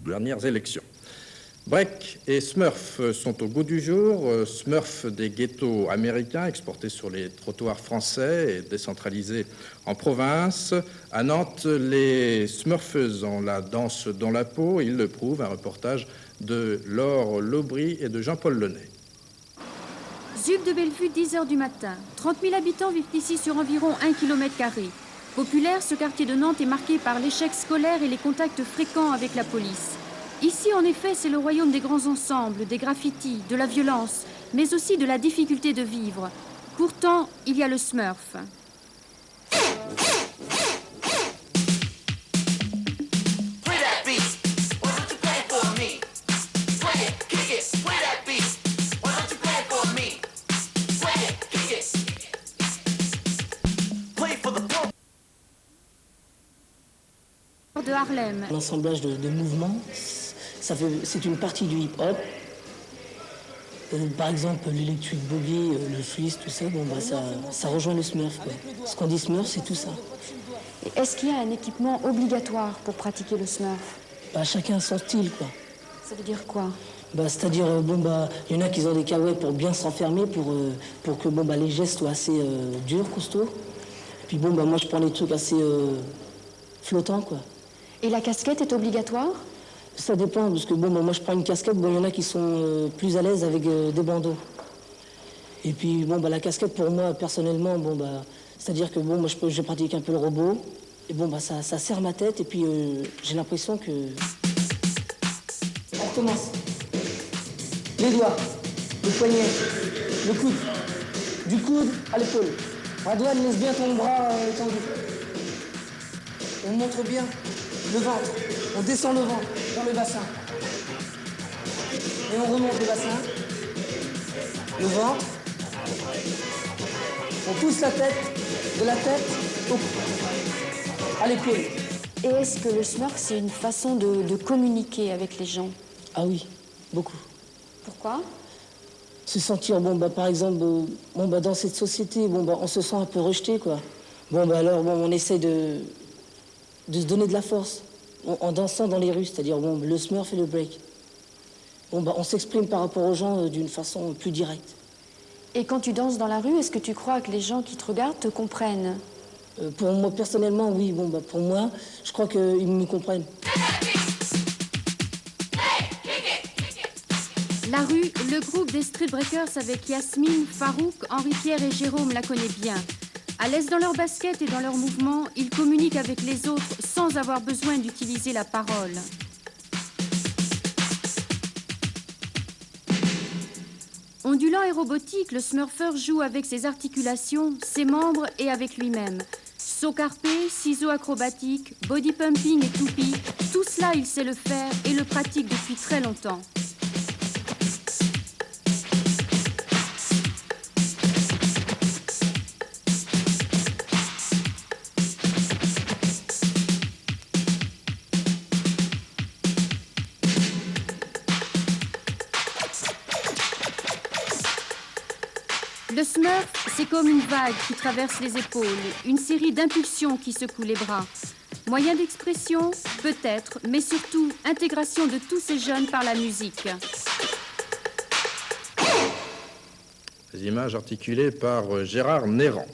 dernières élections. Break et Smurf sont au goût du jour. Smurf des ghettos américains exportés sur les trottoirs français et décentralisés en province. À Nantes, les Smurfeuses ont la danse dans la peau. Ils le prouvent. Un reportage de Laure Laubry et de Jean-Paul Launay. Zuc de Bellevue, 10h du matin. 30 000 habitants vivent ici sur environ 1 km². Populaire, ce quartier de Nantes est marqué par l'échec scolaire et les contacts fréquents avec la police. Ici, en effet, c'est le royaume des grands ensembles, des graffitis, de la violence, mais aussi de la difficulté de vivre. Pourtant, il y a le Smurf. De Harlem. L'assemblage de mouvements, c'est une partie du hip-hop. Par exemple, l'électric boogie, le freeze, tout ça, ça rejoint le Smurf, quoi. Ce qu'on dit Smurf, c'est tout ça. Est-ce qu'il y a un équipement obligatoire pour pratiquer le Smurf? Chacun a son style, quoi. Ça veut dire quoi? C'est-à-dire, il y en a qui ont des kawaii pour bien se renfermer, pour que les gestes soient assez durs, costauds. Puis moi, je prends des trucs assez flottants, quoi. Et la casquette est obligatoire? Ça dépend, parce que moi je prends une casquette, il y en a qui sont plus à l'aise avec des bandeaux. Et puis la casquette pour moi personnellement, c'est-à-dire que moi je pratique un peu le robot, et ça serre ma tête, et puis j'ai l'impression que... On recommence. Les doigts, le poignet, le coude, du coude à l'épaule. Radouane, laisse bien ton bras étendu. On montre bien le ventre, on descend le ventre dans le bassin. Et on remonte le bassin, le ventre. On pousse la tête, de la tête à l'épaule. Et est-ce que le Smurf, c'est une façon de communiquer avec les gens? Ah oui, beaucoup. Pourquoi? Se sentir, par exemple, dans cette société, on se sent un peu rejeté, quoi. On essaie de se donner de la force en dansant dans les rues, c'est-à-dire le Smurf et le break. On s'exprime par rapport aux gens d'une façon plus directe. Et quand tu danses dans la rue, est-ce que tu crois que les gens qui te regardent te comprennent? Pour moi, personnellement, oui. Pour moi, je crois qu'ils me comprennent. La rue, le groupe des Street Breakers avec Yasmine, Farouk, Henri-Pierre et Jérôme la connaît bien. À l'aise dans leurs baskets et dans leurs mouvements, ils communiquent avec les autres sans avoir besoin d'utiliser la parole. Ondulant et robotique, le smurfeur joue avec ses articulations, ses membres et avec lui-même. Saut carpé, ciseaux acrobatiques, body pumping et toupie, tout cela il sait le faire et le pratique depuis très longtemps. Le Smurf, c'est comme une vague qui traverse les épaules, une série d'impulsions qui secouent les bras. Moyen d'expression, peut-être, mais surtout intégration de tous ces jeunes par la musique. Les images articulées par Gérard Néran.